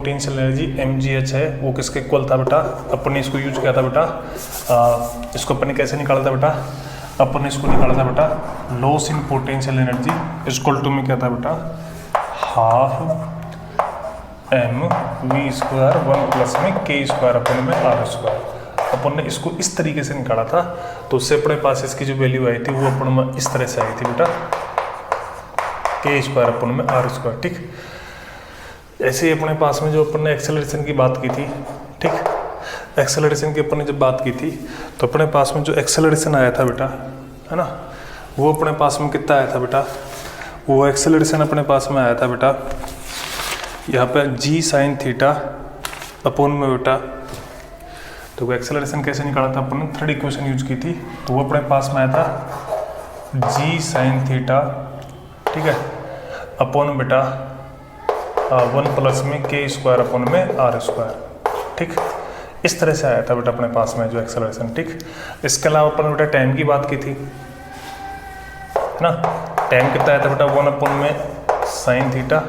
Potential energy mgh है वो किसके इक्वल था बेटा। अपन ने इसको यूज किया था बेटा, इसको अपन ने कैसे निकाला था बेटा, अपन ने इसको निकाला था बेटा loss in potential energy equal to में क्या था बेटा, half m v square 1 plus में k स्क्वायर अपन में r स्क्वायर। अपन ने इसको इस तरीके से निकाला था, तो उससे अपने पास इसकी जो वैल्यू आई थी वो अपन में इस तरह से आई थी बेटा, k स्क्वायर अपन में r स्क्वायर। ठीक, ऐसे ही अपने पास में जो अपन ने एक्सेलरेशन की बात की थी, ठीक, एक्सेलरेशन की अपन ने जब बात की थी तो अपने पास में जो एक्सेलरेशन आया था बेटा, है ना, वो अपने पास में कितना आया था बेटा, वो एक्सेलरेशन अपने पास में आया था बेटा यहाँ पे g साइन थीटा अपॉन में बेटा। तो वो एक्सेलरेशन कैसे निकाला था अपन ने, थर्ड इक्वेशन यूज की थी, तो वो अपने पास में आया था g साइन थीटा, ठीक है, अपॉन बेटा 1 प्लस में k स्क्वायर अपन में r स्क्वायर। ठीक, इस तरह से आया था बेटा अपने पास में जो एक्सेलरेशन। ठीक, इसके अलावा अपन बेटा टाइम की बात की थी, है ना, टाइम कितना आया था बेटा 1 अपन में साइन थीटा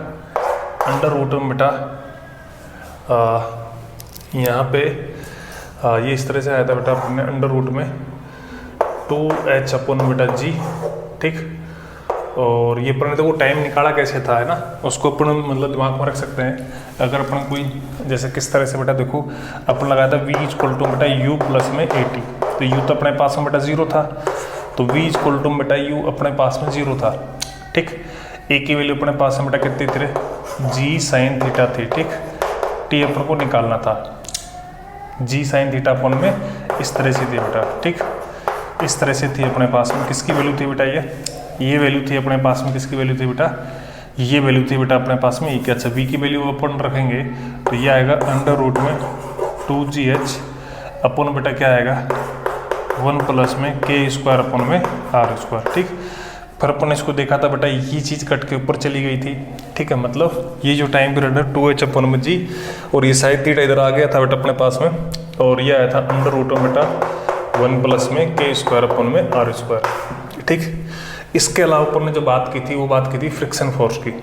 अंडर रूट में बेटा यहाँ पे ये इस तरह से आया था बेटा अपन ने अंडर रूट में 2h अपन बेटा g। ठीक, और ये अपन ने तो वो टाइम निकाला कैसे था, है ना, उसको अपन मतलब दिमाग में रख सकते हैं। अगर अपन कोई जैसे किस तरह से बेटा देखो, अपन लगाया था v इक्वल टू बेटा u प्लस में 80, तो u तो अपने पास में बेटा 0 था, तो v इक्वल टू बेटा u अपने पास में 0 था। ठीक, a की वैल्यू अपने पास में बेटा कितनी थी, g साइन थीटा थी। ठीक, t अपन को निकालना था, g साइन थीटा अपन में इस तरह से थी बेटा। ठीक, इस तरह से थी अपने पास में, किसकी वैल्यू थी बेटा, ये वैल्यू थी अपने पास में, किसकी वैल्यू थी बेटा, ये वैल्यू थी बेटा अपने पास में e की। अच्छा, v की वैल्यू अपन रखेंगे तो ये आएगा अंडर रूट में 2gh अपन बेटा क्या आएगा 1 प्लस में k स्क्वायर अपन में r स्क्वायर। ठीक, फिर अपन ने इसको देखा था बेटा, ये चीज़ कट के ऊपर चली गई थी। ठीक है, मतलब ये जो टाइम पीरियड है 2h अपन में g, और ये साइड थीटा इधर आ गया था बेटा अपने पास में, और ये आया था अंडर रूट में बेटा 1 प्लस में k स्क्वायर अपन में r स्क्वायर। ठीक, इसके अलावा अपन ने जो बात की थी वो बात की थी फ्रिक्शन फोर्स की।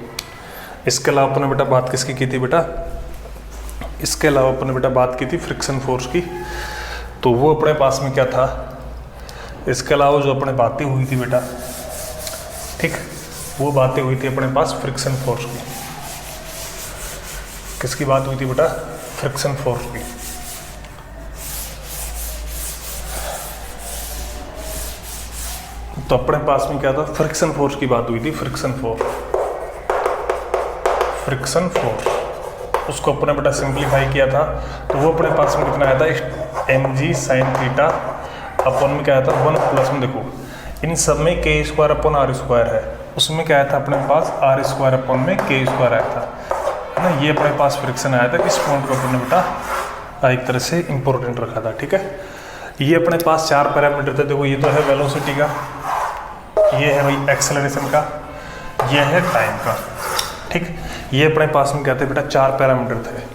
इसके अलावा अपन ने बेटा बात किसकी की थी बेटा, इसके अलावा अपन ने बेटा बात की थी फ्रिक्शन फोर्स की, तो वो अपने पास में क्या था, इसके अलावा जो अपने बातें हुई थी बेटा, ठीक, वो बातें हुई थी अपने पास फ्रिक्शन फोर्स की। किसकी बात हुई थी बेटा, फ्रिक्शन फोर्स की। तो अपने पास में क्या था, फ्रिक्शन फोर्स की बात हुई थी, फ्रिक्शन फोर्स, फ्रिक्शन फोर्स, उसको अपने बेटा सिंप्लीफाई किया था, तो वो अपने पास में कितना आया था, mg साइन थीटा अपन में क्या आया था 1 प्लस में, देखो इन सब में k स्क्वायर अपन r स्क्वायर है, उसमें क्या आया था अपने पास r स्क्वायर अपन में k स्क्वायर आया था, है ना, ये अपने पास फ्रिक्शन आया था। इस पॉइंट को अपने बेटा एक तरह से इंपॉर्टेंट रखा था। ठीक है, ये अपने पास 4 पैरामीटर थे। देखो, ये तो है वेलोसिटी का, ये है भाई एक्सेलरेशन का, ये है टाइम का। ठीक, ये अपने पास में क्या थे बेटा, 4 पैरामीटर थे।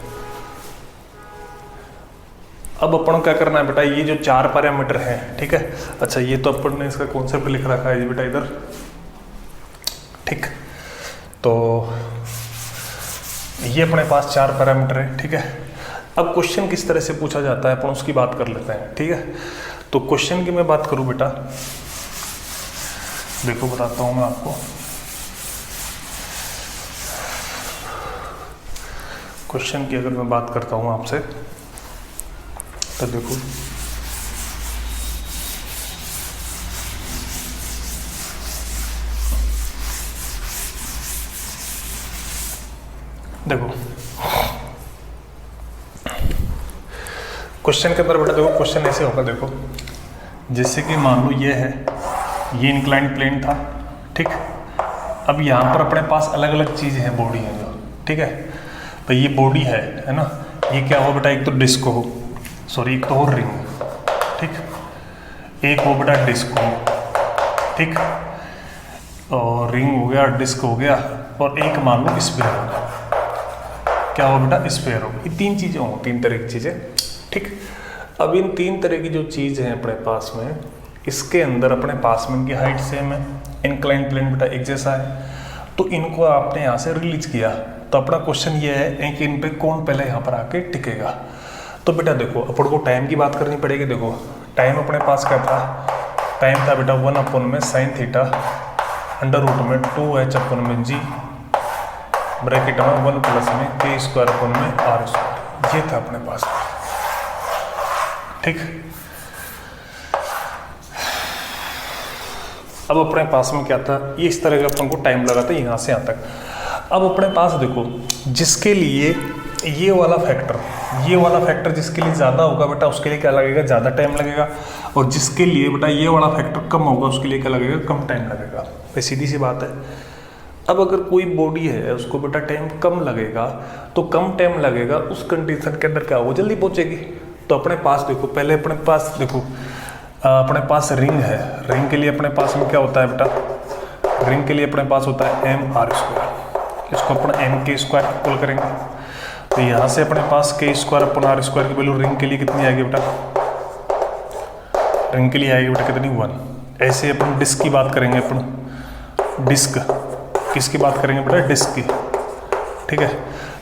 अब अपन को क्या करना है बेटा, ये जो 4 पैरामीटर हैं, ठीक है, अच्छा ये तो अपन ने इसका कॉन्सेप्ट लिख रखा है बेटा इधर। ठीक, तो ये अपने पास 4 पैरामीटर है। ठीक है, अब क्वेश्चन किस तरह से पूछा जाता है अपन उसकी बात कर लेते हैं। ठीक है, तो क्वेश्चन की मैं बात करूं बेटा, देखो बताता हूं मैं आपको। क्वेश्चन की अगर मैं बात करता हूं आपसे, तो देखो क्वेश्चन के अंदर बेटा देखो, क्वेश्चन ऐसे होगा, देखो जैसे कि मान लो ये है, ये इंक्लाइंड प्लेन था। ठीक, अब यहाँ पर अपने पास अलग अलग चीज़ें हैं, बॉडी है जो, ठीक है, तो ये बॉडी है ना, ये क्या हो बेटा, एक तो डिस्क हो, सॉरी एक तो हो रिंग, ठीक, एक हो बेटा डिस्क हो, ठीक, और रिंग हो गया, डिस्क हो गया, और एक मान लो स्फीयर हो गया, क्या हो बेटा, स्फीयर हो। ये 3 चीज़ें हो, 3 तरह की चीज़ें। ठीक, अब इन 3 तरह की जो चीज़ हैं अपने पास में, इसके अंदर अपने पास में इनकी हाइट सेम है, इंक्लाइन प्लेन बेटा एक जैसा है, तो इनको आपने यहाँ से रिलीज किया, तो अपना क्वेश्चन ये है कि इन पे कौन पहले यहाँ पर आके टिकेगा। तो बेटा देखो अपन को टाइम की बात करनी पड़ेगी। देखो टाइम अपने पास क्या था, टाइम था बेटा 1/sin थीटा अंडर रूट में 2h/g ब्रैकेट में 1 प्लस में k² r², ये था अपने पास। ठीक, अब अपने पास में क्या था, ये इस तरह का अपन को टाइम लगा था यहाँ से यहाँ तक। अब अपने पास देखो जिसके लिए ये वाला फैक्टर जिसके लिए ज़्यादा होगा बेटा उसके लिए क्या लगेगा, ज़्यादा टाइम लगेगा, और जिसके लिए बेटा ये वाला फैक्टर कम होगा उसके लिए क्या लगेगा, कम टाइम लगेगा। भाई सीधी सी बात है। अब अगर कोई बॉडी है उसको बेटा टाइम कम लगेगा, तो कम टाइम लगेगा उस कंडीशन के अंदर क्या होगा, जल्दी पहुँचेगी। तो अपने पास देखो, पहले अपने पास देखो अपने पास रिंग है, रिंग के लिए अपने पास में क्या होता है बेटा, रिंग के लिए अपने पास होता है mr², इसको अपन m² इक्वल करेंगे। तो यहाँ से अपने पास k²/r² की वैल्यू रिंग के लिए कितनी आएगी बेटा, रिंग के लिए आएगी बेटा कितनी, 1। ऐसे अपन डिस्क की बात करेंगे, अपन डिस्क किसकी बात करेंगे बेटा, डिस्क की। ठीक है,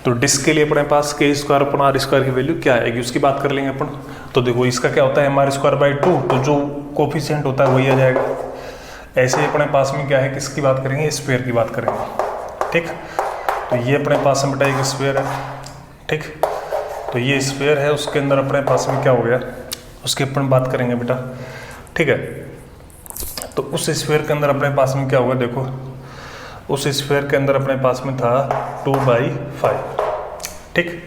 तो डिस्क के लिए अपने पास k²/r² की वैल्यू क्या आएगी उसकी बात कर लेंगे अपन। तो देखो इसका क्या होता है mr²/2, तो जो कोफिशिएंट होता है वही आ जाएगा। ऐसे अपने पास में क्या है, किसकी बात करेंगे, स्फीयर की बात करेंगे। ठीक, तो ये अपने पास में बेटा एक स्फीयर है। ठीक, तो ये स्फीयर है, उसके अंदर अपने पास में क्या हो गया, उसकी अपन बात करेंगे बेटा। ठीक है, तो उस स्फीयर के अंदर अपने पास में क्या होगा, देखो उस स्फीयर के अंदर अपने पास में था 2/5। ठीक,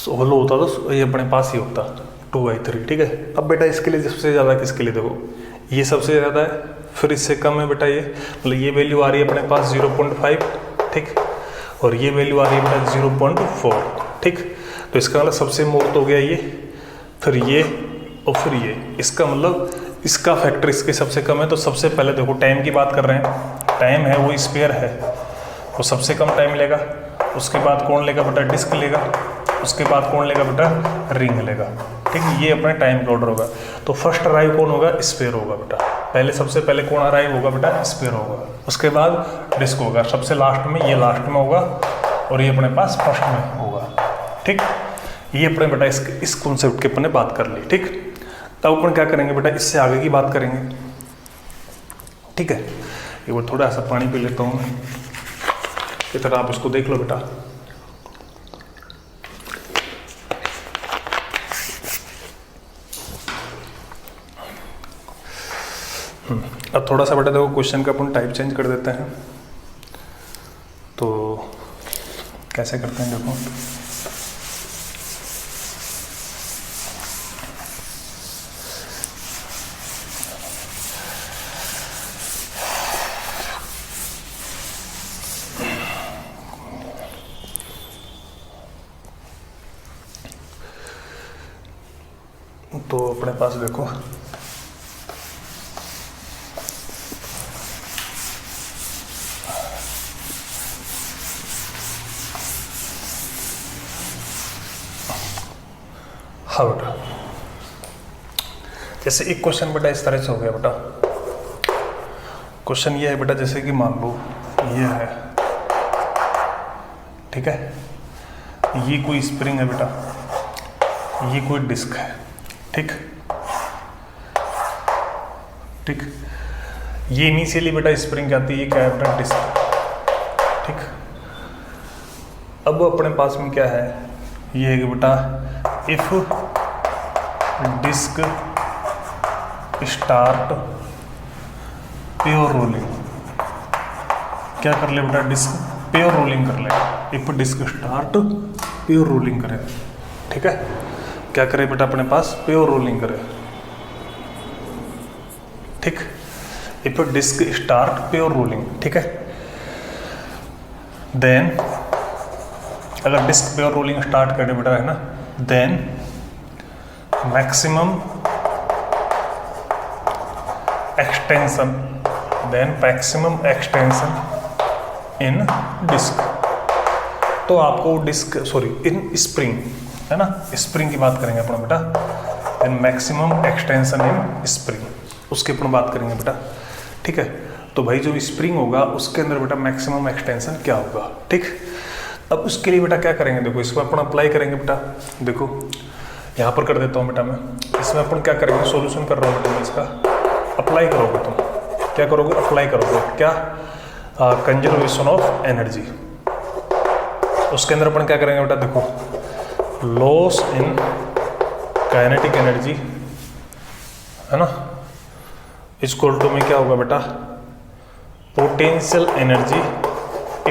होलो होता तो ये अपने पास ही होता 2/3। ठीक है, अब बेटा इसके लिए सबसे ज़्यादा किसके लिए, देखो ये सबसे ज़्यादा है, फिर इससे कम है बेटा ये, मतलब ये वैल्यू आ रही है अपने पास 0.5। ठीक, और ये वैल्यू आ रही है बेटा 0.4। ठीक, तो इसका मतलब सबसे मोर तो हो गया ये, फिर ये और फिर ये, इसका मतलब इसका फैक्टर इसके सबसे कम है। तो सबसे पहले देखो टाइम की बात कर रहे हैं, टाइम है वो स्फीयर है, वो सबसे कम टाइम लेगा। उसके बाद कौन लेगा बेटा, डिस्क लेगा। उसके बाद कौन लेगा बेटा, रिंग लेगा। ठीक, ये अपना टाइम का ऑर्डर होगा। तो फर्स्ट अराइव कौन होगा, स्फीयर होगा बेटा। पहले सबसे पहले कौन अराइव होगा बेटा, स्फीयर होगा। उसके बाद डिस्क होगा, सबसे लास्ट में ये लास्ट में होगा, और ये अपने पास फर्स्ट में होगा। ठीक, ये अपने बेटा इस कॉन्सेप्ट के अपन ने बात कर ली। ठीक, तब अपन क्या करेंगे बेटा, इससे आगे की बात करेंगे। ठीक है, एक बार थोड़ा सा पानी पी लेता हूँ, इस तरह आप इसको देख लो बेटा। अब थोड़ा सा बेटा देखो क्वेश्चन का अपन टाइप चेंज कर देते हैं। तो कैसे करते हैं देखो, तो अपने पास देखो हाँ बेटा, जैसे एक क्वेश्चन बेटा इस तरह से हो गया बेटा। क्वेश्चन ये है बेटा, जैसे कि मान लो ये है, ठीक है, ये कोई स्प्रिंग है बेटा, ये कोई डिस्क है। ठीक, ठीक, ये इनिशियली बेटा स्प्रिंग आती है, ये क्या है बेटा, डिस्क। ठीक, अब अपने पास में क्या है, ये है कि बेटा if disc start pure rolling, क्या कर ले बेटा, डिस्क प्योर रोलिंग कर ले। If disc start pure rolling करे। ठीक है, क्या करे बेटा, अपने पास प्योर रोलिंग करे। ठीक, if disc start pure rolling. ठीक है, देन अगर डिस्क प्योर रोलिंग स्टार्ट करे बेटा, है ना, देन मैक्सिमम एक्सटेंशन, इन डिस्क। तो आपको डिस्क इन स्प्रिंग, है ना, स्प्रिंग की बात करेंगे अपन बेटा, then maximum extension in spring, उसकी अपन बात करेंगे बेटा। ठीक है, तो भाई जो स्प्रिंग होगा उसके अंदर बेटा मैक्सिमम एक्सटेंशन क्या होगा। ठीक, अब उसके लिए बेटा क्या करेंगे, देखो इसमें अपन अप्लाई करेंगे बेटा, देखो यहाँ पर कर देता हूँ बेटा मैं, इसमें अपन क्या करेंगे, सॉल्यूशन कर रहा हूँ बेटा मैं इसका, अप्लाई करोगे तुम, क्या करोगे, अप्लाई करोगे क्या, कंजर्वेशन ऑफ एनर्जी। उसके अंदर अपन क्या करेंगे बेटा, देखो लॉस इन काइनेटिक एनर्जी है ना, इक्वल टू में क्या होगा बेटा, potential energy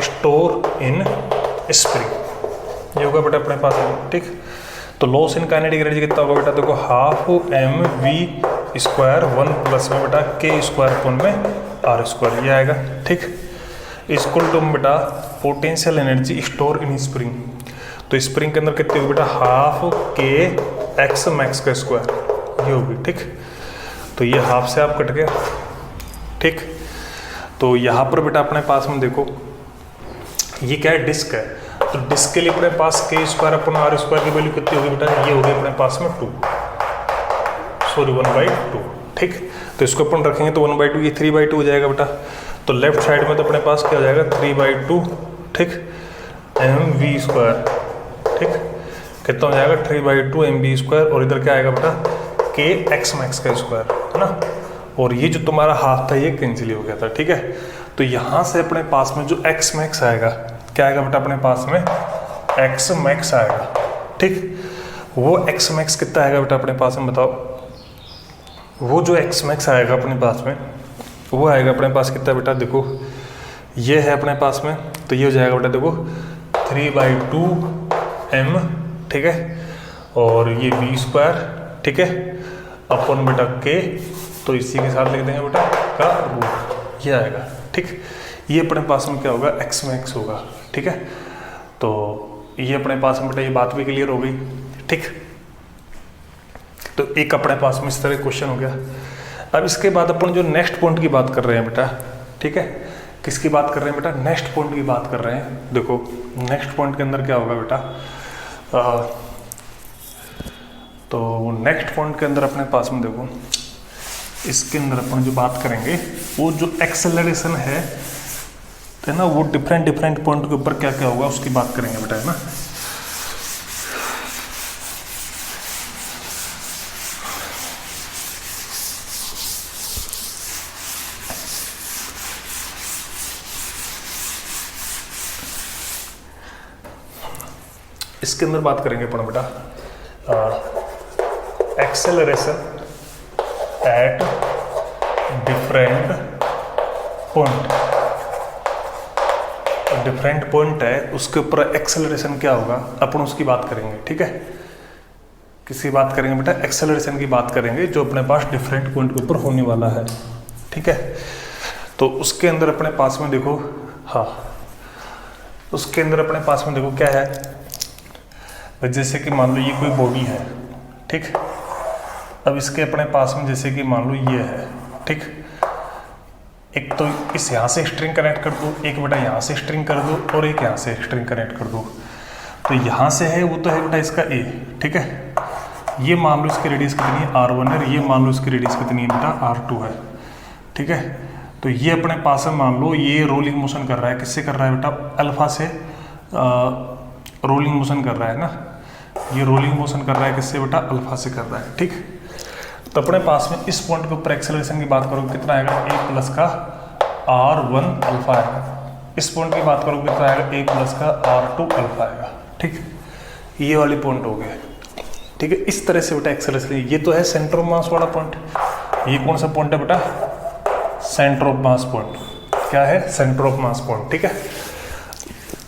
store in spring, ये होगा बेटा अपने पास, ठीक। तो लॉस इन काइनेटिक एनर्जी कितना होगा बेटा, देखो half m v square 1 plus में बेटा के स्क्वायर अपन में आर स्क्वायर, ये आएगा, ठीक। इक्वल टू बेटा potential energy store in spring, तो स्प्रिंग के अंदर कितनी होगी बेटा, हाफ के एक्स मैक्स का स्क्वायर, ये होगी, ठीक। तो ये हाफ से आप कट गया, ठीक। तो यहाँ पर बेटा अपने पास में देखो ये क्या है, डिस्क है, तो डिस्क के लिए अपने पास के स्क्वायर अपन आर स्क्वायर की वैल्यू कितनी होगी बेटा, ये होगी अपने पास में 1/2, ठीक। तो इसको अपन रखेंगे तो 1/2, ये 3/2 हो जाएगा बेटा। तो लेफ्ट साइड में तो अपने पास क्या हो जाएगा 3/2, ठीक, एम वी स्क्वायर, ठीक, कितना हो जाएगा 3/2 एम वी स्क्वायर, और इधर क्या आएगा बेटा के एक्स मैक्स का स्क्वायर, है ना, और ये जो तुम्हारा हाफ था ये कैंसिल हो गया था, ठीक है। तो यहाँ से अपने पास में जो एक्स मैक्स आएगा, क्या आएगा बेटा अपने पास में एक्स मैक्स आएगा, ठीक। वो एक्स मैक्स कितना आएगा बेटा अपने पास में, बताओ, वो जो एक्स मैक्स आएगा अपने पास में वो आएगा अपने पास कितना बेटा, देखो ये है अपने पास में, तो ये हो जाएगा बेटा देखो 3/2 एम, ठीक है, और ये वी स्क्वायर, ठीक है, अपन बेटा के, तो इसी के साथ लिख देंगे बेटा का रूट, ये आएगा, ठीक। ये अपने पास में क्या होगा, एक्स मैक्स होगा, ठीक है। तो ये अपने पास में बेटा ये बात भी क्लियर हो गई, ठीक। तो एक अपने पास में इस तरह क्वेश्चन हो गया। अब इसके बाद अपन जो नेक्स्ट पॉइंट की बात कर रहे हैं बेटा, ठीक है, किसकी बात कर रहे हैं बेटा, नेक्स्ट पॉइंट की बात कर रहे हैं। देखो नेक्स्ट पॉइंट के अंदर क्या होगा बेटा, तो नेक्स्ट पॉइंट के अंदर अपने पास में देखो, इसके अंदर अपन जो बात करेंगे वो जो एक्सेलरेशन है ना, वो डिफरेंट पॉइंट के ऊपर क्या क्या होगा उसकी बात करेंगे बेटा, है ना। इसके अंदर बात करेंगे अपन बेटा acceleration at different point, different point है उसके ऊपर एक्सेलरेशन क्या होगा अपन उसकी बात करेंगे, ठीक है। किसकी बात करेंगे बेटा, एक्सेलरेशन की बात करेंगे जो अपने पास डिफरेंट पॉइंट के ऊपर होने वाला है, ठीक है। तो उसके अंदर अपने पास में देखो, हाँ उसके अंदर अपने पास में देखो क्या है, जैसे कि मान लो ये कोई बॉडी है, ठीक। अब इसके अपने पास में जैसे कि मान लो ये है, ठीक, एक तो इस यहाँ से स्ट्रिंग कनेक्ट कर दो, एक बेटा यहाँ से स्ट्रिंग कर दो, और एक यहाँ से स्ट्रिंग कनेक्ट कर दो। तो यहाँ से है वो तो है बेटा इसका ए, ठीक है, ये मान लो इसकी रेडियस कितनी है R1 है, ये मान लो इसकी रेडियस कितनी है बेटा R2 है, ठीक है। तो ये अपने पास में मान लो ये रोलिंग मोशन कर रहा है, किससे कर रहा है बेटा, अल्फा से रोलिंग मोशन कर रहा है ना, ये रोलिंग मोशन कर रहा है किससे बेटा, अल्फा से कर रहा है, ठीक। तो अपने पास में इस पॉइंट के ऊपर एक्सेलरेशन की बात करोगे कितना आएगा, a प्लस का R1 अल्फा आएगा। इस पॉइंट की बात करोगे कितना आएगा, a प्लस का R2 अल्फा आएगा, ठीक। ये वाली पॉइंट हो गया, ठीक है। इस तरह से बेटा एक्सेलरेशन, ये तो है सेंटर ऑफ मास वाला पॉइंट। ये कौन सा पॉइंट है बेटा, सेंटर ऑफ मास पॉइंट, क्या है, सेंटर ऑफ मास पॉइंट, ठीक है।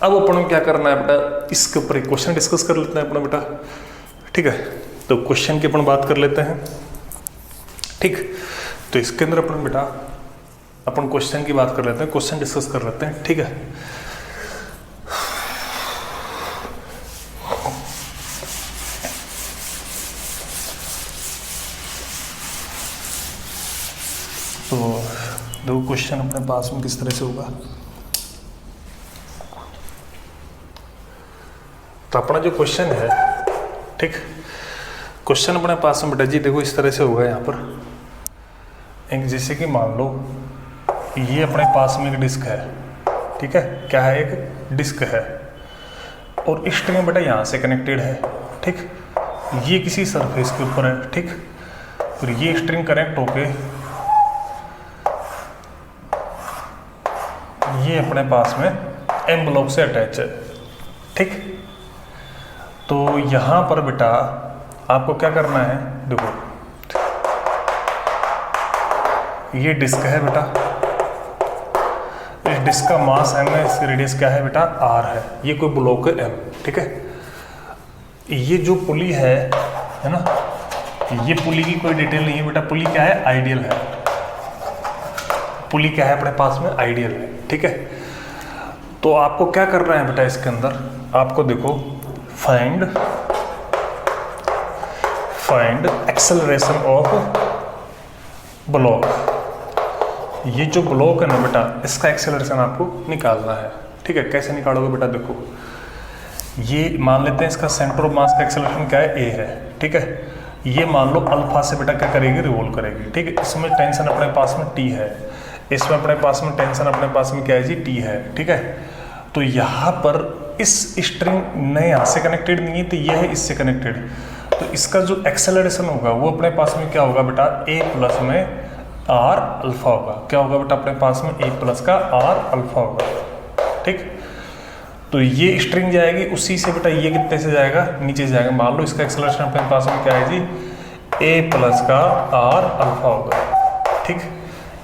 अब अपन को क्या करना है बेटा, इसके ऊपर एक क्वेश्चन डिस्कस कर लेते हैं अपना बेटा, ठीक है। तो क्वेश्चन की अपन बात कर लेते हैं, ठीक। तो इसके अंदर अपन बेटा अपन क्वेश्चन की बात कर लेते हैं, क्वेश्चन डिस्कस कर लेते हैं, ठीक है। तो दो क्वेश्चन अपने पास में किस तरह से होगा, तो अपना जो क्वेश्चन है, ठीक, क्वेश्चन अपने पास में बेटा जी देखो इस तरह से होगा। यहाँ पर एक जैसे कि मान लो ये अपने पास में एक डिस्क है, ठीक है, क्या है, एक डिस्क है। और स्ट्रिंग बेटा यहाँ से कनेक्टेड है, ठीक। ये किसी सरफेस के ऊपर है, ठीक। फिर ये स्ट्रिंग कनेक्ट होके ये अपने पास में एम ब्लॉक से अटैच है, ठीक। तो यहाँ पर बेटा आपको क्या करना है, देखो ये डिस्क है बेटा, इस डिस्क का मास m है, इसकी रेडियस क्या है बेटा r है, ये कोई ब्लॉक है m, ठीक है। ये जो पुली है ना, ये पुली की कोई डिटेल नहीं है बेटा, पुली क्या है, आइडियल है। पुली क्या है अपने पास में, आइडियल है, ठीक है। तो आपको क्या करना है बेटा, इसके अंदर आपको देखो फाइंड एक्सेलरेशन ऑफ ब्लॉक। ये जो ब्लॉक है ना बेटा, इसका एक्सेलरेशन आपको निकालना है, ठीक है। कैसे निकालोगे बेटा, देखो ये मान लेते हैं इसका सेंटर ऑफ मास का एक्सेलरेशन क्या है, a है, ठीक है। ये मान लो अल्फा से बेटा क्या करेगी, रिवॉल्व करेगी, ठीक है। इसमें टेंशन अपने पास में t है, इसमें अपने पास में टेंशन अपने पास में क्या है जी, t है, ठीक है। तो यहाँ पर इस स्ट्रिंग ने यहाँ से कनेक्टेड नहीं है, तो ये है इससे कनेक्टेड, तो इसका जो एक्सेलरेशन होगा वो अपने पास में क्या होगा बेटा, a प्लस में r अल्फा होगा। क्या होगा बेटा अपने पास में, a प्लस का r अल्फा होगा, ठीक। तो ये स्ट्रिंग जाएगी उसी से बेटा, ये कितने से जाएगा, नीचे से जाएगा। मान लो इसका एक्सेलरेशन अपने पास में क्या है जी, a प्लस का r अल्फा होगा, ठीक।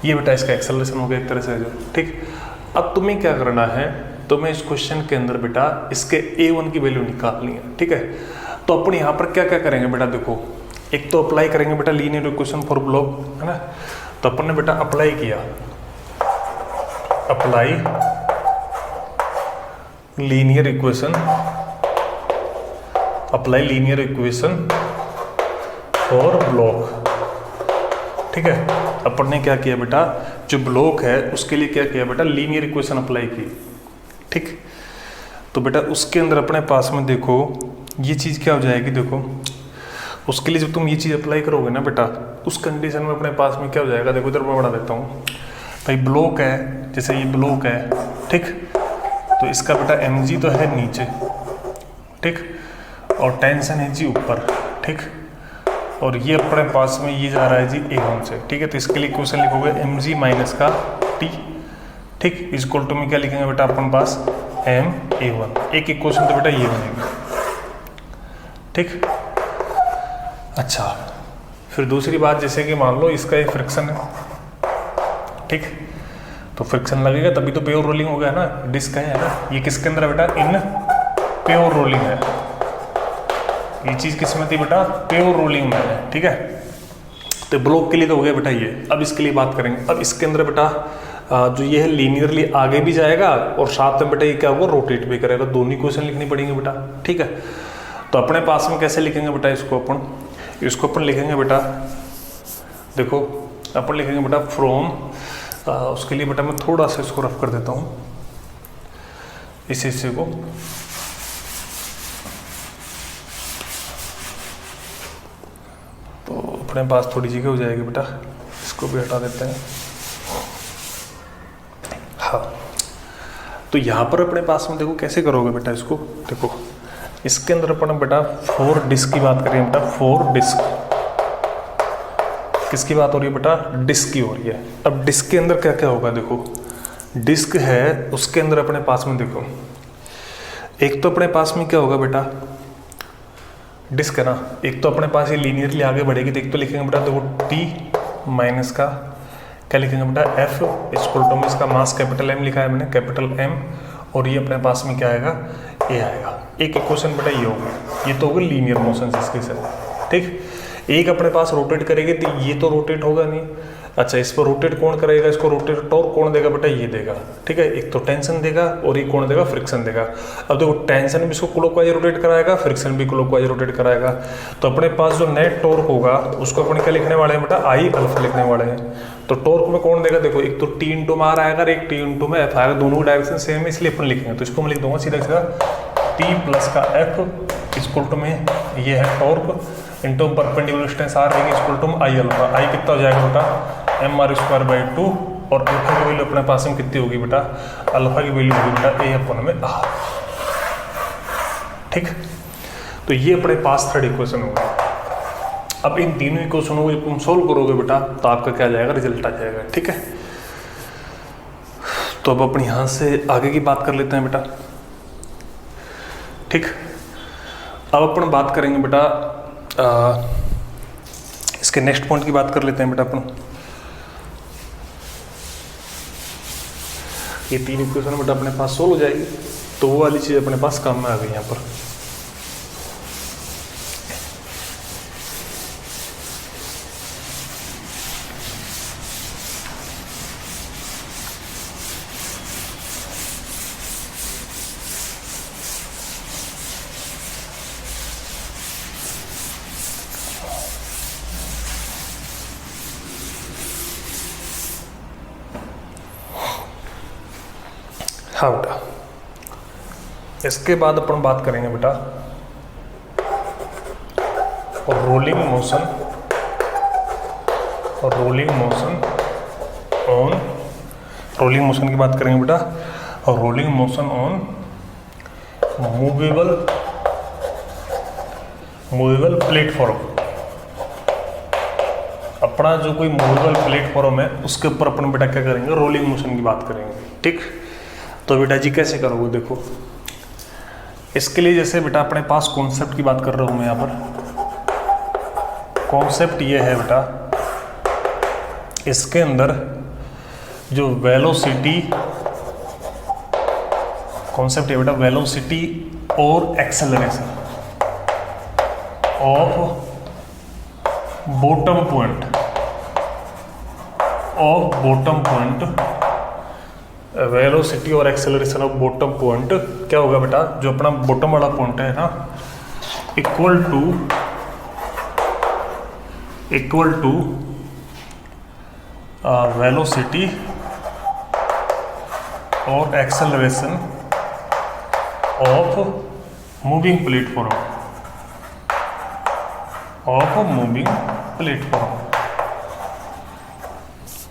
ये बेटा इसका एक्सेलरेशन हो गया एक तरह से जो, ठीक। अब तुम्हें क्या करना है, तुम्हें इस क्वेश्चन के अंदर बेटा इसके a1 की वैल्यू निकालनी है, ठीक है। तो अपन यहाँ पर क्या क्या करेंगे बेटा, देखो एक तो अप्लाई करेंगे बेटा लीनियर इक्वेशन फॉर ब्लॉक, है ना। तो अपन ने बेटा अप्लाई किया, apply linear equation, apply linear equation for block, ठीक है। अपन ने क्या किया बेटा, जो ब्लॉक है उसके लिए क्या किया बेटा, लीनियर इक्वेशन अप्लाई की, ठीक। तो बेटा उसके अंदर अपने पास में देखो ये चीज़ क्या हो जाएगी, देखो उसके लिए जब तुम ये चीज़ अप्लाई करोगे ना बेटा, उस कंडीशन में अपने पास में क्या हो जाएगा, देखो इधर मैं बढ़ा देता हूँ भाई। ब्लॉक है, जैसे ये ब्लॉक है, ठीक। तो इसका बेटा mg तो है नीचे, ठीक, और टेंशन है जी ऊपर, ठीक। और ये अपने पास में ये जा रहा है जी a1 से, ठीक है। तो इसके लिए इक्वेशन लिखोगे mg माइनस का t, ठीक, इक्वल टू में क्या लिखेंगे बेटा अपन पास m a1। एक इक्वेशन तो बेटा ये बनेगी, ठीक। अच्छा, फिर दूसरी बात, जैसे कि मान लो इसका एक फ्रिक्शन है, ठीक। तो फ्रिक्शन लगेगा तभी तो प्योर रोलिंग हो गया ना, डिस्क है ना। ये किसके अंदर है बेटा, इन प्योर रोलिंग है। ये चीज़ किस में थी बेटा, प्योर रोलिंग में है, ठीक है। तो ब्लॉक के लिए तो हो गया बेटा ये। अब इसके लिए बात करेंगे, अब इसके अंदर बेटा जो ये है लीनियरली आगे भी जाएगा और साथ में बेटा ये क्या होगा, रोटेट भी करेगा। दोनों इक्वेशन लिखनी पड़ेंगे बेटा, ठीक है। तो अपने पास में कैसे लिखेंगे बेटा इसको अपन लिखेंगे बेटा, देखो अपन लिखेंगे बेटा फ्रॉम, उसके लिए बेटा मैं थोड़ा सा इसको रफ कर देता हूँ, इस हिस्से को। तो अपने पास थोड़ी जगह हो जाएगी बेटा, इसको भी हटा देते हैं। हाँ, तो यहाँ पर अपने पास में देखो कैसे करोगे बेटा इसको, देखो इसके अंदर अपन बेटा 4 डिस्क की बात करें बेटा, 4 डिस्क, किसकी बात हो रही है बेटा, डिस्क की हो रही है। अब डिस्क के अंदर क्या क्या होगा, देखो डिस्क है उसके अंदर अपने पास में देखो, एक तो अपने पास में क्या होगा बेटा, डिस्क है ना, एक तो अपने पास ये लीनियरली आगे बढ़ेगी, तो एक तो लिखेंगे बेटा देखो t माइनस का क्या लिखेंगे बेटा f इक्वल टू में इसका मास कैपिटल M लिखा है मैंने, कैपिटल M, और ये अपने पास में क्या आएगा, a आएगा। एक इक्वेशन बेटा ये होगी, ये तो होगी लीनियर मोशन इसके साथ, ठीक। एक अपने पास रोटेट करेगी तो ये तो रोटेट होगा नहीं। अच्छा, इस पर रोटेट कौन करेगा, इसको रोटेट टॉर्क कौन देगा बेटा, ये देगा, ठीक है। एक तो टेंशन देगा और एक कौन देगा, फ्रिक्शन देगा। अब देखो टेंशन भी इसको क्लॉकवाइज रोटेट कराएगा, फ्रिक्शन भी क्लॉकवाइज रोटेट कराएगा। तो अपने पास जो नेट टॉर्क होगा उसको अपन क्या लिखने वाले हैं बेटा, आई अल्फा लिखने वाले हैं। तो टॉर्क में कौन देगा, देखो एक तो टी इंटू में आर आएगा और एक टी इंटू में एफ आएगा, दोनों डायरेक्शन सेम है इसलिए अपन लिखेंगे। तो इसको मैं लिख दूंगा सीधा सीधा, टी प्लस का एफ इक्वल टू में ये है torque into perpendicular distance r रहेगी equal to I alpha. I कितना हो जाएगा बेटा, एम आर स्क्वायर बाई 2, और अल्फा की वैल्यू अपने पास में कितनी होगी बेटा, अल्फा की वैल्यू होगी बेटा ए अपन में आर, ठीक। तो ये अपने पास थर्ड इक्वेशन होगा। अब इन तीनों इक्वेशनों को जब तुम सोल्व करोगे बेटा तो आपका क्या जाएगा, रिजल्ट आ जाएगा। ठीक है, तो अब अपने यहाँ से आगे की बात कर लेते हैं बेटा। ठीक, अब अपन बात करेंगे बेटा इसके नेक्स्ट पॉइंट की बात कर लेते हैं बेटा अपन। ये तीन इक्वेशन बेटा अपने पास सोल्व हो जाएगी, तो वो वाली चीज़ अपने पास काम में आ गई यहाँ पर। हाँ बेटा, इसके बाद अपन बात करेंगे बेटा रोलिंग मोशन की बात करेंगे बेटा, और rolling motion on movable platform. अपना जो कोई मूवेबल प्लेटफॉर्म है उसके ऊपर अपन बेटा क्या करेंगे, रोलिंग मोशन की बात करेंगे। ठीक, तो बेटा जी कैसे करोगे, देखो इसके लिए जैसे बेटा अपने पास कॉन्सेप्ट की बात कर रहा हूं मैं यहाँ पर। कॉन्सेप्ट ये है बेटा, इसके अंदर जो वेलोसिटी, कॉन्सेप्ट है बेटा वेलोसिटी और acceleration of bottom point velocity और एक्सेलरेशन ऑफ बॉटम पॉइंट क्या होगा बेटा, जो अपना बॉटम वाला पॉइंट है ना, इक्वल टू वेलोसिटी और एक्सेलरेशन ऑफ मूविंग प्लेटफॉर्म।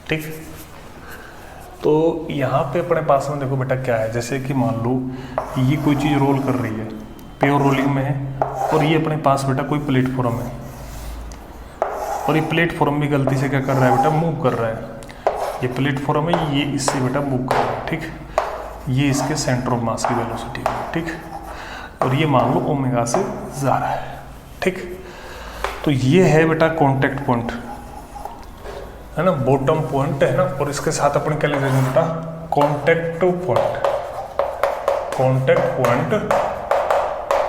ठीक, तो यहाँ पे अपने पास में देखो बेटा क्या है, जैसे कि मान लो ये कोई चीज़ रोल कर रही है, प्योर रोलिंग में है, और ये अपने पास बेटा कोई प्लेटफॉर्म है, और ये प्लेटफॉर्म भी गलती से क्या कर रहा है बेटा, मूव कर रहा है। ये प्लेटफॉर्म है, ये इससे बेटा मूव कर रहा है। ठीक, ये इसके सेंटर ऑफ मास की वेलोसिटी है। ठीक, और ये मान लो ओमेगा से जा रहा है। ठीक, तो ये है बेटा कॉन्टेक्ट पॉइंट है ना, बॉटम पॉइंट है ना, और इसके साथ अपन क्या लिखेंगे बेटा, कॉन्टेक्ट पॉइंट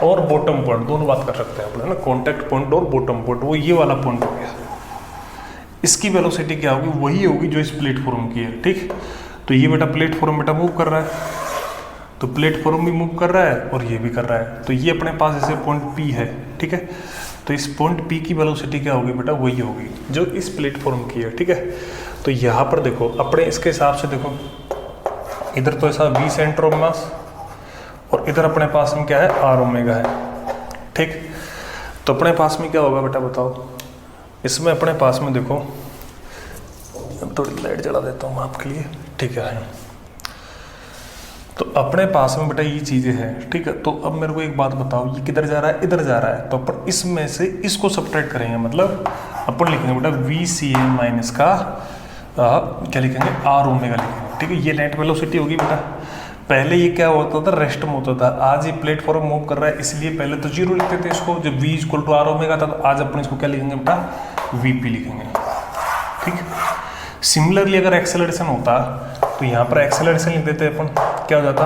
और बॉटम पॉइंट, दोनों बात कर सकते हैं अपन, है ना। कॉन्टेक्ट पॉइंट और बॉटम पॉइंट, वो ये वाला पॉइंट हो गया। इसकी वेलोसिटी क्या होगी, वही होगी जो इस प्लेटफॉर्म की है। ठीक, तो ये बेटा प्लेटफॉर्म बेटा मूव कर रहा है, तो प्लेटफॉर्म भी मूव कर रहा है और ये भी कर रहा है, तो ये अपने पास जैसे पॉइंट P है। ठीक है, तो इस पॉइंट P की वेलोसिटी क्या होगी बेटा, वही होगी जो इस प्लेटफॉर्म की है। ठीक है, तो यहाँ पर देखो अपने इसके हिसाब से देखो, इधर तो ऐसा V सेंटर ऑफ मास और इधर अपने पास में क्या है, R ओमेगा है। ठीक, तो अपने पास में क्या होगा बेटा बताओ, इसमें अपने पास में देखो, थोड़ी लाइट जला देता हूँ आपके लिए। ठीक है, तो अपने पास में बेटा ये चीज़ें हैं। ठीक है, तो अब मेरे को एक बात बताओ, ये किधर जा रहा है, इधर जा रहा है, तो अपन इसमें से इसको सब्ट्रैक्ट करेंगे, मतलब अपन लिखेंगे बेटा VCA माइनस का क्या लिखेंगे, R ओमेगा लिखेंगे। ठीक है, ये नेट वेलोसिटी होगी बेटा। पहले ये क्या होता था, रेस्ट में होता था, आज ये प्लेटफॉर्म मूव कर रहा है, इसलिए पहले तो 0 लिखते थे इसको, जब V equal to R omega था, तो आज अपन इसको क्या लिखेंगे बेटा, VP लिखेंगे। ठीक, सिमिलरली अगर एक्सेलरेशन होता तो यहाँ पर एक्सेलरेशन लिख देते अपन, क्या हो जाता,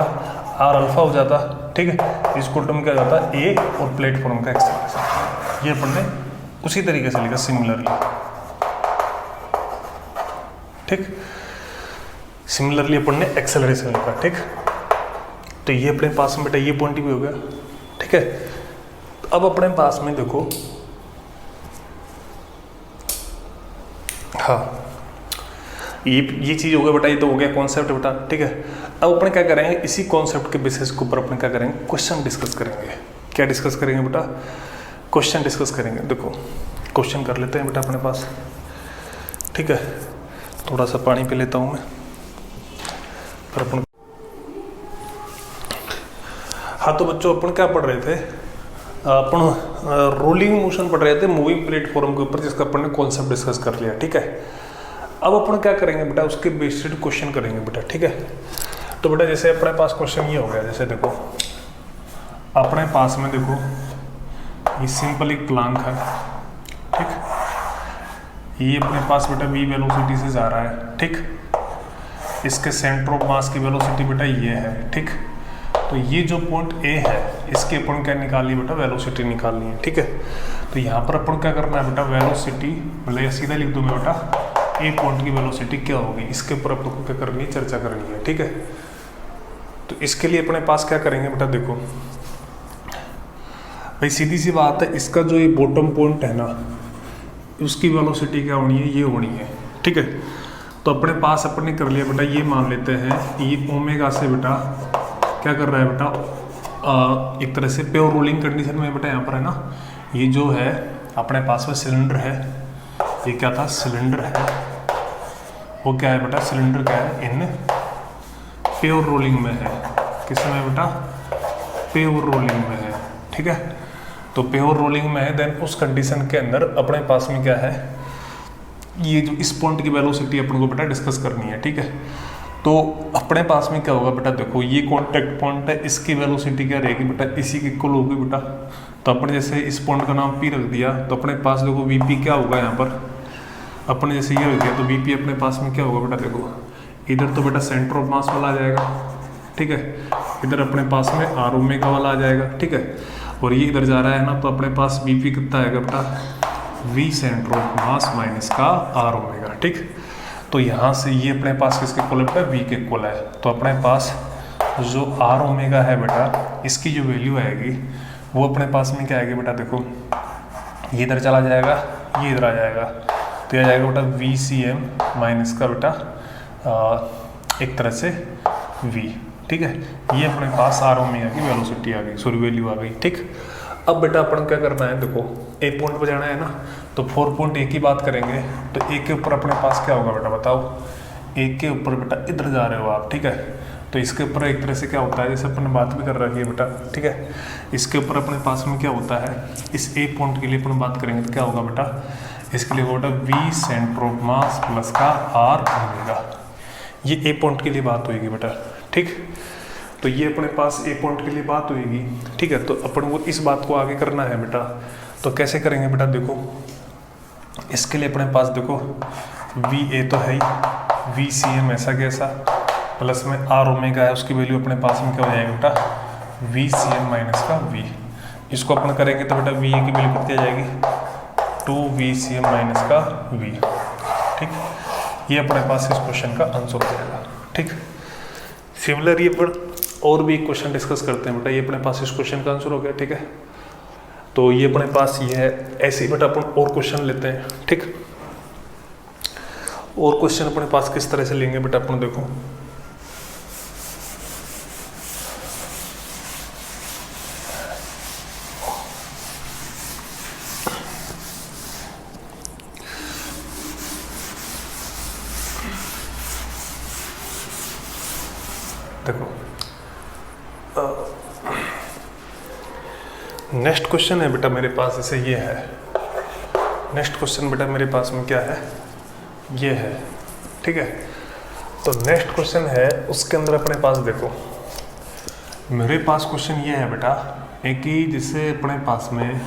R अल्फा हो जाता। ठीक है, इसको टर्म क्या हो जाता, A और प्लेटफॉर्म का एक्सेलरेशन, ये अपन ने उसी तरीके से लिखा सिमिलरली। ठीक, सिमिलरली अपन ने एक्सेलरेशन लिखा। ठीक, तो ये अपने पास में बेटा ये पॉइंट भी हो गया। ठीक है, अब अपने पास में देखो, हाँ ये चीज़ हो गया बेटा, ये तो हो गया कॉन्सेप्ट बेटा। ठीक है, अब अपन क्या करेंगे, इसी कॉन्सेप्ट के बेसिस के ऊपर अपन क्या करेंगे, क्वेश्चन डिस्कस करेंगे। क्या डिस्कस करेंगे बेटा, क्वेश्चन डिस्कस करेंगे। देखो क्वेश्चन कर लेते हैं बेटा अपने पास। ठीक है, थोड़ा सा पानी पी लेता हूँ मैं, फिर अपन हाँ तो बच्चों अपन क्या पढ़ रहे थे, अपन रोलिंग मोशन पढ़ रहे थे मूविंग प्लेटफॉर्म के ऊपर, जिसका अपन ने कॉन्सेप्ट डिस्कस कर लिया। ठीक है, अब अपन क्या करेंगे बेटा, उसके बेस्ड क्वेश्चन करेंगे बेटा। ठीक है, तो बेटा जैसे अपने पास क्वेश्चन ये हो गया, जैसे देखो अपने पास में देखो ये सिंपल एक प्लांक है। ठीक, ये अपने पास बेटा v वेलोसिटी से जा रहा है। ठीक, इसके सेंटर ऑफ मास की वेलोसिटी बेटा ये है। ठीक, तो ये जो पॉइंट A है इसके अपन क्या निकालनी है बेटा, वेलोसिटी निकालनी है। ठीक है, तो यहाँ पर अपन क्या करना है बेटा, वेलोसिटी मतलब सीधा लिख दूँ मैं बेटा, A पॉइंट की वेलोसिटी क्या होगी, इसके ऊपर अपन को क्या करनी है, चर्चा करनी है। ठीक है, तो इसके लिए अपने पास क्या करेंगे बेटा, देखो भाई सीधी सी बात है, इसका जो ये बॉटम पॉइंट है ना, उसकी वेलोसिटी क्या होनी है, ये होनी है। ठीक है, तो अपने पास अपन ने कर लिया बेटा, ये मान लेते हैं ये ओमेगा से बेटा क्या कर रहा है बेटा, एक तरह से प्योर रोलिंग कंडीशन में बेटा यहाँ पर है ना, ये जो है अपने पास में सिलेंडर है, ये क्या था, सिलेंडर है, वो क्या है बेटा, सिलेंडर क्या है, इन प्योर रोलिंग में है। किस में बेटा, प्योर रोलिंग में है। ठीक है, तो प्योर रोलिंग में है, देन उस कंडीशन के अंदर अपने पास में क्या है, ये जो इस पॉइंट की वेलोसिटी अपन को बेटा डिस्कस करनी है। ठीक है, तो अपने पास में क्या होगा बेटा, देखो ये कॉन्टैक्ट पॉइंट है, इसकी वेलोसिटी क्या रहेगी बेटा, इसी की इक्वल होगी बेटा। तो अपन जैसे इस पॉइंट का नाम P रख दिया, तो अपने पास देखो Vp क्या होगा, यहाँ पर अपन जैसे ये रख दिया तो Vp अपने पास में क्या होगा बेटा, देखो इधर तो बेटा सेंटर ऑफ मास वाला आ जाएगा। ठीक है, इधर अपने पास में R ओमेगा वाला आ जाएगा। ठीक है, और ये इधर जा रहा है ना, तो अपने पास Vp कितना आएगा बेटा, V centre of mass minus का R ओमेगा। ठीक, तो यहाँ से ये अपने पास किसके इक्वल है बेटा, V के इक्वल है। तो अपने पास जो R ओमेगा है बेटा, इसकी जो वैल्यू आएगी वो अपने पास में क्या आएगी बेटा, देखो ये इधर चला जाएगा, ये इधर आ जाएगा, तो ये आ जाएगा बेटा VCM माइनस का बेटा एक तरह से V। ठीक है, ये अपने पास R ओमेगा की वेलोसिटी आ गई, सॉरी वैल्यू आ गई। ठीक, अब बेटा अपन क्या करना है, देखो A पॉइंट पर जाना है ना, तो 4 पॉइंट A की बात करेंगे, तो A के ऊपर अपने पास क्या होगा बेटा, बताओ, A के ऊपर बेटा इधर जा रहे हो आप। ठीक है, तो इसके ऊपर एक तरह से क्या होता है, जैसे अपन ने बात भी कर रखी है बेटा। ठीक है, इसके ऊपर अपने पास में क्या होता है, इस A पॉइंट के लिए अपन बात करेंगे तो क्या होगा बेटा, इसके लिए होगा V centre of mass plus का R ओमेगा, ये A पॉइंट के लिए बात होगी बेटा। ठीक, तो ये अपने पास A पॉइंट के लिए बात होगी। ठीक है, तो अपन को इस बात को आगे करना है बेटा, तो कैसे करेंगे बेटा, देखो इसके लिए अपने पास देखो VA तो है ही, VCM ऐसा कैसा, प्लस में R ओमेगा है, उसकी वैल्यू अपने पास में क्या हो जाएगी बेटा, VCM माइनस का V। इसको अपन करेंगे तो बेटा VA की वैल्यू कितनी आ जाएगी, 2VCM माइनस का V। ठीक, ये अपने पास इस क्वेश्चन का आंसर हो जाएगा। ठीक, सिमिलर ये पर और भी एक क्वेश्चन डिस्कस करते हैं बेटा, ये अपने पास इस क्वेश्चन का आंसर हो गया। ठीक है, तो ये अपने पास ये है, ऐसे ही बेटा अपन और क्वेश्चन लेते हैं। ठीक, और क्वेश्चन अपने पास किस तरह से लेंगे बेटा, अपन देखो देखो नेक्स्ट क्वेश्चन है बेटा मेरे पास, जैसे ये है नेक्स्ट क्वेश्चन बेटा मेरे पास में क्या है, ये है। ठीक है, तो नेक्स्ट क्वेश्चन है, उसके अंदर अपने पास देखो मेरे पास क्वेश्चन ये है बेटा, एक ही जिससे अपने पास में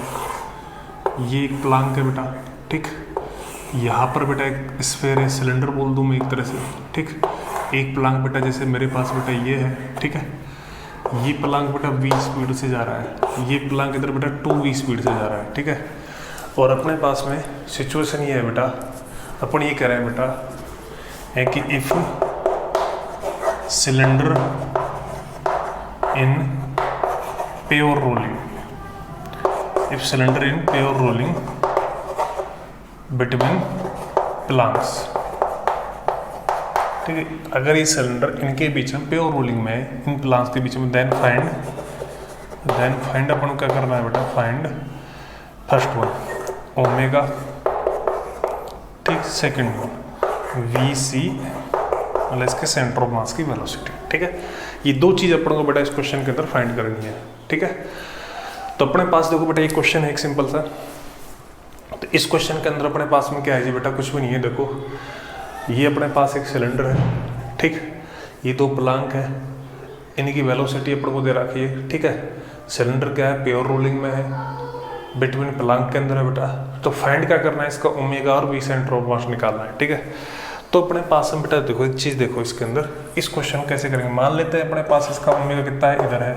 ये एक प्लांक है बेटा। ठीक, यहाँ पर बेटा एक स्फेयर है, सिलेंडर बोल दूँ मैं एक तरह से। ठीक, एक प्लांक बेटा जैसे मेरे पास बेटा ये है। ठीक है, ये प्लांक बेटा v स्पीड से जा रहा है, ये प्लांक इधर बेटा 2v स्पीड से जा रहा है। ठीक है, और अपने पास में सिचुएशन ये है बेटा, अपन ये कह रहे हैं बेटा है कि if cylinder in pure rolling, if cylinder in pure rolling between Planck's. ठीक है, अगर ये सिलेंडर इनके बीच में प्योर रोलिंग में है, इन प्लांट्स के बीच में, देन फाइंड अपन क्या करना है बेटा, फाइंड फर्स्ट वन ओमेगा। ठीक, सेकंड वन VC मतलब इसके सेंटर ऑफ मास की वेलोसिटी। ठीक है। ये दो चीज़ अपन को बेटा इस क्वेश्चन के अंदर फाइंड करनी है, ठीक है। तो अपने पास देखो बेटा एक क्वेश्चन है एक सिंपल सा। तो इस क्वेश्चन के अंदर अपने पास में क्या है जी बेटा, कुछ भी नहीं है। देखो ये अपने पास एक सिलेंडर है, ठीक। ये दो प्लांक है, इनकी वेलोसिटी अपन को दे रखी है, ठीक है। सिलेंडर क्या है, प्योर रोलिंग में है, बिटवीन प्लांक के अंदर है बेटा। तो फाइंड क्या करना है, इसका ओमेगा और वी सेंटर ऑफ मास निकालना है, ठीक है। तो अपने पास में बेटा देखो एक चीज़ देखो इसके अंदर, इस क्वेश्चन कैसे करेंगे। मान लेते हैं अपने पास इसका ओमेगा कितना है, इधर है,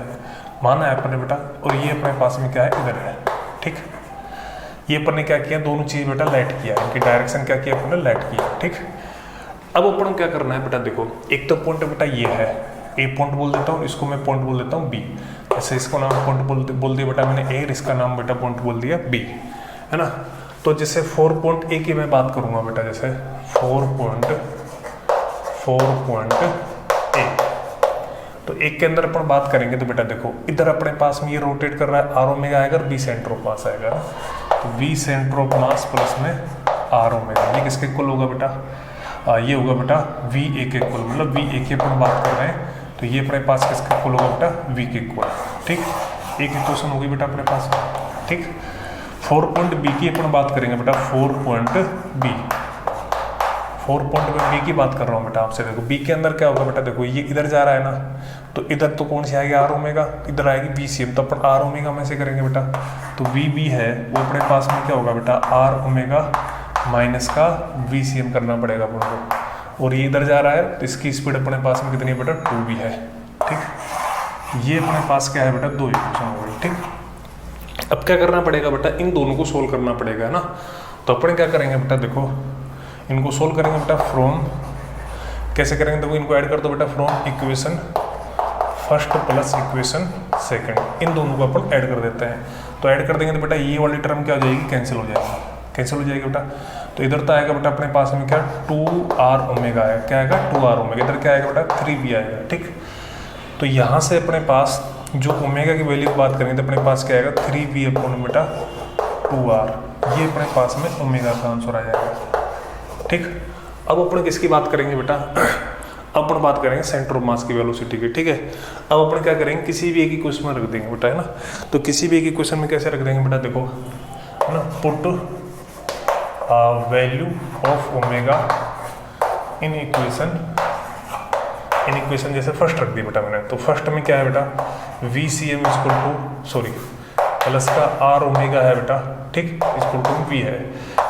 माना है अपने बेटा, और ये अपने पास में क्या है, इधर है, ठीक। ये अपन ने क्या किया, दोनों चीज़ बेटा लाइट किया, इनकी डायरेक्शन क्या किया अपन ने, लाइट किया, ठीक। अब अपन को क्या करना है बेटा, देखो एक तो पॉइंट बेटा ये है, ए पॉइंट बोल देता हूँ, इसको मैं पॉइंट बोल देता हूँ बी। जैसे इसको नाम पॉइंट बोल दिया बेटा मैंने ए, इसका नाम बेटा पॉइंट बोल दिया बी, है ना। तो जैसे 4 पॉइंट ए की मैं बात करूंगा बेटा, जैसे 4 पॉइंट ए, तो एक के अंदर अपन बात करेंगे तो बेटा देखो इधर अपने पास में ये रोटेट कर रहा है, आर ओमेगा आएगा और बी सेंटर ऑफ मास आएगा ना। तो v centre of mass plus में आर ओमेगा, ये किसके इक्वल होगा बेटा, ये होगा बेटा वी ए के इक्वल, मतलब वी ए की अपन बात कर रहे हैं तो ये अपने पास किसके इक्वल होगा बेटा, वी के इक्वल, ठीक। एक इक्वेशन होगी बेटा अपने पास, ठीक। 4 पॉइंट बी की अपन बात करेंगे बेटा, 4 पॉइंट बी की बात कर रहा हूँ बेटा आपसे। देखो बी के अंदर क्या होगा बेटा, देखो ये इधर जा रहा है ना, तो इधर तो कौन सी आएगी, आर ओमेगा, इधर आएगी बी सी एम, तो अपन आर ओमेगा में से करेंगे बेटा। तो वी बी है वो अपने पास में क्या होगा बेटा, आर ओमेगा माइनस का वी सी एम करना पड़ेगा अपन को, और ये इधर जा रहा है तो इसकी स्पीड अपने पास में कितनी है बेटा, 2v है, ठीक। ये अपने पास क्या है बेटा, दो इक्वेशन हो गई, ठीक। अब क्या करना पड़ेगा बेटा, इन दोनों को सोल्व करना पड़ेगा, है ना। तो अपन क्या करेंगे बेटा, देखो इनको सोल्व करेंगे बेटा फ्रॉम, कैसे करेंगे, देखो इनको ऐड कर दो बेटा, from equation first plus equation second, इन दोनों को अपन ऐड कर देते हैं। तो ऐड कर देंगे तो बेटा ये वाली टर्म क्या हो जाएगी, कैंसिल हो जाएगी बेटा। तो इधर तो आएगा बेटा अपने पास में क्या, 2r ओमेगा आएगा, क्या आएगा 2r ओमेगा, इधर क्या आएगा बेटा 3b आएगा, ठीक। तो यहाँ से अपने पास जो ओमेगा की वैल्यू की बात करेंगे तो अपने पास क्या आएगा, 3b अपॉन बेटा 2r, ये अपने पास में ओमेगा का आंसर आ जाएगा, ठीक। अब अपन किसकी बात करेंगे बेटा, अब अपन बात करेंगे सेंटर ऑफ मास की वेलोसिटी की, ठीक है। अब अपन क्या करेंगे, किसी भी एक इक्वेशन में रख देंगे बेटा, है ना। तो किसी भी एक इक्वेशन में कैसे रख देंगे बेटा, देखो है ना, put value of omega in equation जैसे फर्स्ट रख दी बेटा मैंने। तो फर्स्ट में क्या है बेटा, v c m equal to sorry plus का आर ओमेगा है बेटा, ठीक, इक्वल टू वी है।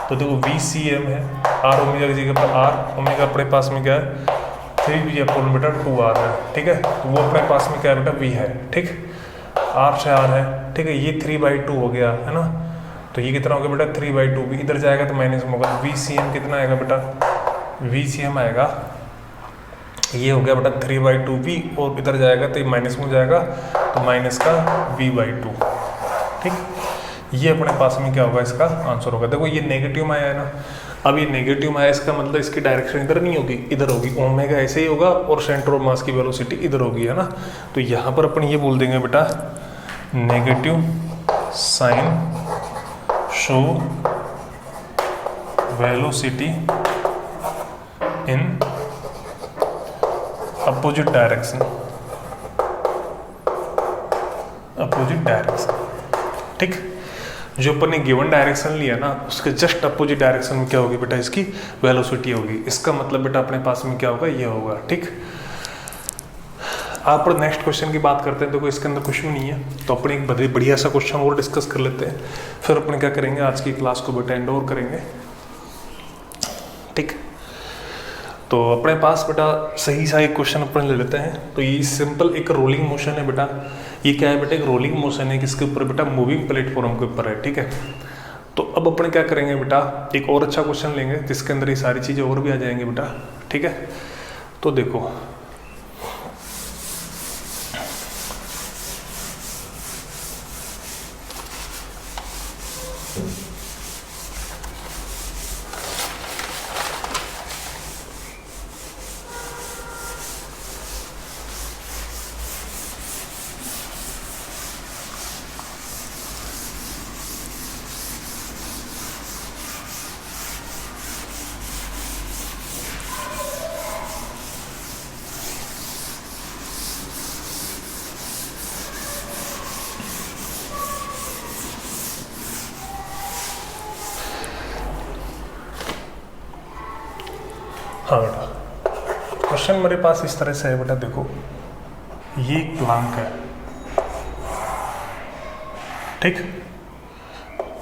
तो देखो वी सी एम है, आर ओमेगा की जगह पर आर ओमेगा अपने पास में क्या है, 3v अपॉन बेटा 2r है, ठीक है। तो वो अपने पास में क्या है बेटा, v है, ठीक। r से r है, ठीक है। ये 3/2 हो गया, है ना। तो ये कितना हो गया बेटा, 3/2, भी इधर जाएगा तो माइनस में होगा। वी सी एम कितना आएगा बेटा, वी सी एम आएगा, ये हो गया बेटा 3/2v, और इधर जाएगा तो ये माइनस में हो जाएगा, तो माइनस का v/2, ठीक। ये अपने पास में क्या होगा, इसका आंसर होगा। देखो ये नेगेटिव में आया है ना, अब ये नेगेटिव में आया, इसका मतलब इसकी डायरेक्शन इधर नहीं होगी, इधर होगी, ओमेगा ऐसे ही होगा और सेंटर ऑफ मास की वेलोसिटी इधर होगी, है ना। तो यहाँ पर अपन ये बोल देंगे बेटा, negative sign show velocity in opposite direction, ठीक। जो अपन ने गिवन डायरेक्शन लिया ना, उसके जस्ट अपोजिट डायरेक्शन में क्या होगी बेटा, इसकी वेलोसिटी होगी। इसका मतलब बेटा अपने पास में क्या होगा, ये होगा, ठीक। आप नेक्स्ट क्वेश्चन की बात करते हैं, देखो इसके अंदर कुछ भी नहीं है, तो अपन एक बढ़िया सा क्वेश्चन और डिस्कस कर लेते हैं, फिर अपन क्या करेंगे, आज की क्लास को बेटा एंड ओवर करेंगे, ठीक। तो अपने पास बेटा सही सा एक क्वेश्चन अपन ले लेते हैं। तो ये सिंपल एक रोलिंग मोशन है बेटा, ये क्या है बेटा, एक रोलिंग मोशन है, किसके ऊपर बेटा, मूविंग प्लेटफॉर्म के ऊपर है, ठीक है। तो अब अपन क्या करेंगे बेटा, एक और अच्छा क्वेश्चन लेंगे जिसके अंदर ये सारी चीज़ें और भी आ जाएंगी बेटा, ठीक है। तो देखो हाँ बेटा, क्वेश्चन मेरे पास इस तरह से है बेटा, देखो ये एक प्लांक है, ठीक,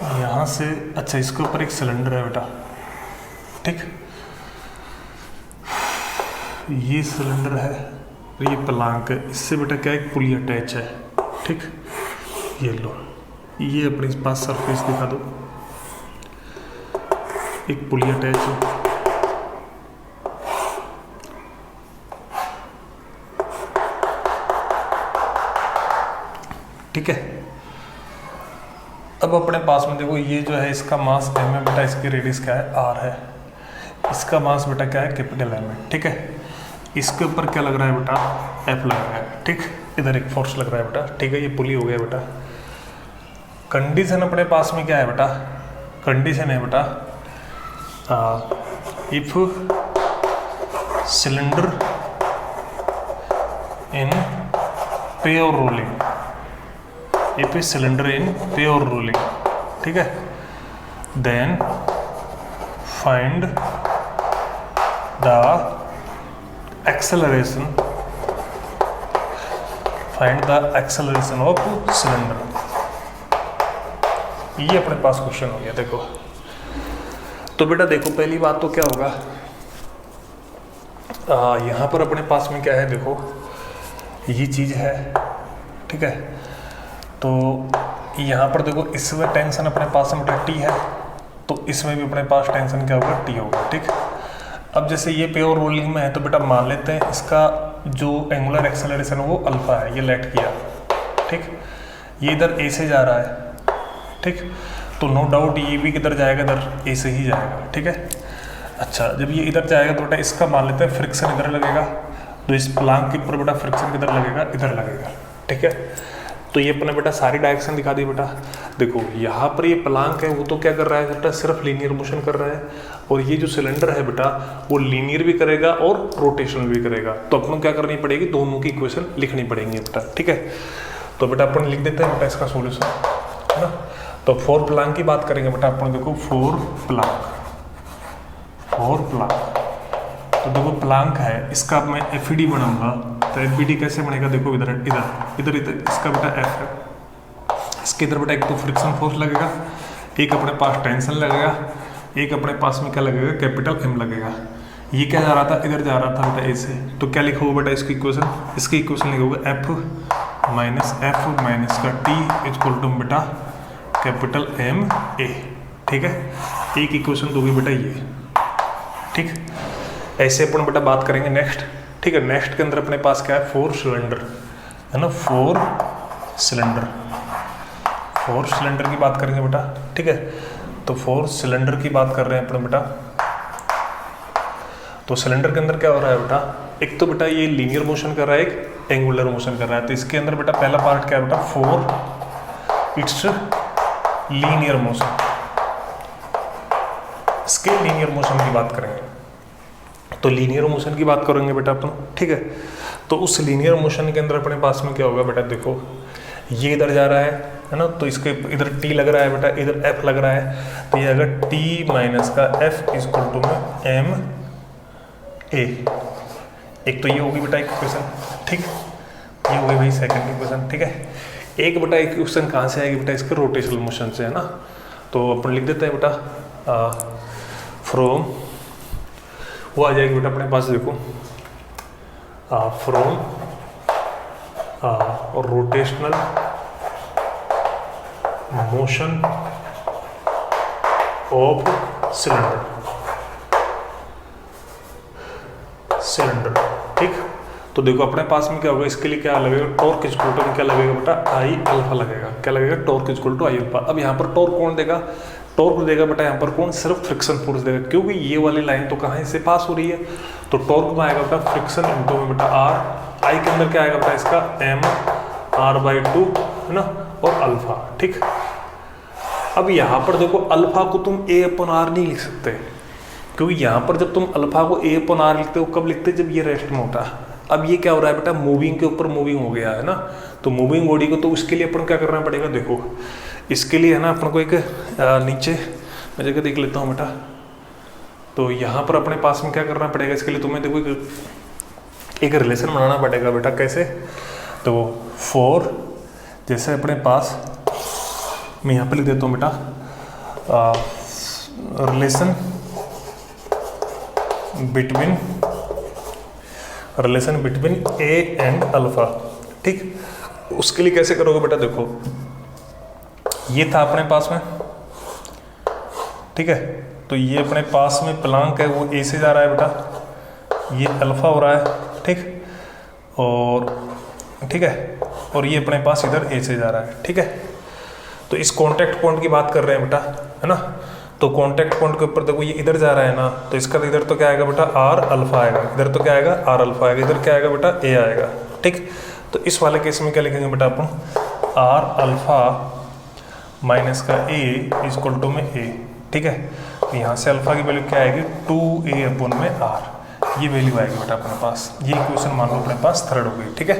यहाँ से, अच्छा इसके ऊपर एक सिलेंडर है बेटा, ठीक, ये सिलेंडर है, ये प्लांक है, इससे बेटा क्या एक पुली अटैच है, ठीक, ये लो, ये अपने पास सरफेस दिखा दो, एक पुली अटैच है, ठीक है। अब अपने पास में देखो ये जो है इसका मास m है बेटा, इसकी रेडियस क्या है r है, इसका मास बेटा क्या है कैपिटल M है, ठीक है। इसके ऊपर क्या लग रहा है बेटा, F लग रहा है, ठीक, इधर एक फोर्स लग रहा है बेटा, ठीक है, ये पुली हो गया बेटा। कंडीशन अपने पास में क्या है बेटा, कंडीशन है बेटा if cylinder in pure rolling, if cylinder in pure rolling, ठीक है, then find the acceleration, find the acceleration of cylinder. ये अपने पास क्वेश्चन हो गया। देखो तो बेटा देखो पहली बात तो क्या होगा, यहाँ पर अपने पास में क्या है, देखो ये चीज़ है, ठीक है, तो यहाँ पर देखो इसमें टेंशन अपने पास में बेटा टी है, तो इसमें भी अपने पास टेंशन क्या होगा, टी होगा, ठीक। अब जैसे ये प्योर रोलिंग में है तो बेटा मान लेते हैं इसका जो एंगुलर एक्सेलरेशन है वो अल्फा है, ये लेट किया, ठीक, ये इधर ए से जा रहा है, ठीक, तो नो डाउट ये भी किधर जाएगा, इधर ए से ही जाएगा, ठीक है। अच्छा जब ये इधर जाएगा तो बेटा इसका मान लेते हैं फ्रिक्शन इधर लगेगा, तो इस प्लांक के ऊपर बेटा फ्रिक्शन किधर लगेगा, इधर लगेगा, ठीक है। तो ये अपने बेटा सारी डायरेक्शन दिखा दी बेटा। देखो यहाँ पर ये प्लांक है वो तो क्या कर रहा है बेटा, सिर्फ लीनियर मोशन कर रहा है, और ये जो सिलेंडर है बेटा वो लीनियर भी करेगा और रोटेशनल भी करेगा, तो अपन को क्या करनी पड़ेगी, दोनों की इक्वेशन लिखनी पड़ेंगी बेटा, ठीक है। तो बेटा अपन लिख देते हैं बेटा इसका सॉल्यूशन, है ना। तो फोर प्लांक की बात करेंगे बेटा अपन, देखो फोर प्लांक, तो देखो प्लांक है, इसका मैं एफईडी बनाऊंगा, तो एफईडी कैसे बनेगा, देखो इधर इधर इधर इधर इसका बेटा एफ है, इसके इधर बेटा एक तो फ्रिक्शन फोर्स लगेगा, एक अपने पास टेंशन लगेगा, एक अपने पास में क्या लगेगा, कैपिटल एम लगेगा। ये क्या जा रहा था, इधर जा रहा था बेटा ए से, तो क्या लिखोगे बेटा इसकी इक्वेशन, इसकी इक्वेशन लिखोगे एफ माइनस का टी इक्वल टू बेटा कैपिटल एम ए, ठीक है। एक इक्वेशन दोगे बेटा ये, ठीक। ऐसे अपन बेटा बात करेंगे नेक्स्ट, ठीक है। नेक्स्ट के अंदर अपने पास क्या है, फोर सिलेंडर है ना, फोर सिलेंडर की बात करेंगे बेटा, ठीक है। तो फोर सिलेंडर की बात कर रहे हैं अपन बेटा, तो सिलेंडर के अंदर क्या हो रहा है बेटा, एक तो बेटा ये लीनियर मोशन कर रहा है, एक एंगुलर मोशन कर रहा है। तो इसके अंदर बेटा पहला पार्ट क्या है बेटा, फोर इट्स लीनियर मोशन, इसके लीनियर मोशन की बात करेंगे, तो लीनियर मोशन की बात करेंगे बेटा अपन, ठीक है। तो उस लीनियर मोशन के अंदर अपने पास में क्या होगा बेटा, देखो ये इधर जा रहा है ना, तो इसके इधर टी लग रहा है बेटा, इधर एफ लग रहा है, तो ये अगर टी माइनस का एफ इक्वल टू में एम ए, एक तो ये होगी बेटा इक्वेशन, ठीक, ये होगी भाई सेकंड इक्वेशन, ठीक है। एक बेटा इक्वेशन कहाँ से आएगी बेटा, इसके रोटेशनल मोशन से, है ना। तो अपन लिख देते हैं बेटा फ्रॉम, वो आ जाएगी बेटा अपने पास, देखो from rotational motion of cylinder, ठीक। तो देखो अपने पास में क्या होगा, इसके लिए क्या लगेगा, टॉर्क इक्वल टू क्या लगेगा बेटा, आई अल्फा लगेगा, क्या लगेगा, torque equal to I alpha. अब यहाँ पर टॉर्क कौन देगा, टॉर्क देगा बेटा यहाँ पर कौन, सिर्फ फ्रिक्शन फोर्स देगा, क्योंकि ये वाली लाइन तो कहाँ से पास हो रही है, तो टॉर्क में आएगा बेटा फ्रिक्शन इंटू में बेटा आर, आई के अंदर क्या आएगा बेटा इसका एम आर बाई 2, है ना, और अल्फा, ठीक। अब यहाँ पर देखो अल्फा को तुम ए अपन आर नहीं लिख सकते, क्योंकि यहाँ पर जब तुम अल्फा को ए अपन आर लिखते हो कब लिखते, जब ये रेस्ट में होता है। अब ये क्या हो रहा है बेटा, मूविंग के ऊपर मूविंग हो गया है ना, तो मूविंग बॉडी को, तो उसके लिए अपन क्या करना पड़ेगा, देखो इसके लिए है ना अपन को एक नीचे मैं जगह देख लेता हूँ बेटा, तो यहाँ पर अपने पास में क्या करना पड़ेगा, इसके लिए तुम्हें देखो एक रिलेशन बनाना पड़ेगा बेटा। कैसे, तो 4 जैसे अपने पास, मैं यहाँ पे लिख देता हूँ बेटा, relation between A and alpha. ठीक, उसके लिए कैसे करोगे बेटा, देखो ये था अपने पास में, ठीक है, तो ये अपने पास में प्लांक है वो ए से जा रहा है बेटा, ये अल्फा हो रहा है, ठीक, और ठीक है, और ये अपने पास इधर ए से जा रहा है, ठीक है। तो इस कांटेक्ट पॉइंट की बात कर रहे हैं बेटा, है ना। तो कांटेक्ट पॉइंट के ऊपर देखो ये इधर जा रहा है ना, तो इसका इधर तो क्या आएगा बेटा, आर अल्फा आएगा, इधर तो क्या आएगा, आर अल्फा आएगा, इधर क्या आएगा बेटा, ए आएगा, ठीक। तो इस वाले केस में क्या लिखेंगे बेटा अपन, आर अल्फा माइनस का ए इक्वल टू में ए, ठीक है। तो यहाँ से अल्फा की वैल्यू क्या आएगी, 2a अपॉन में आर, ये वैल्यू आएगी बेटा अपने पास। ये इक्वेशन मान लो अपने पास थर्ड हो गई, ठीक है।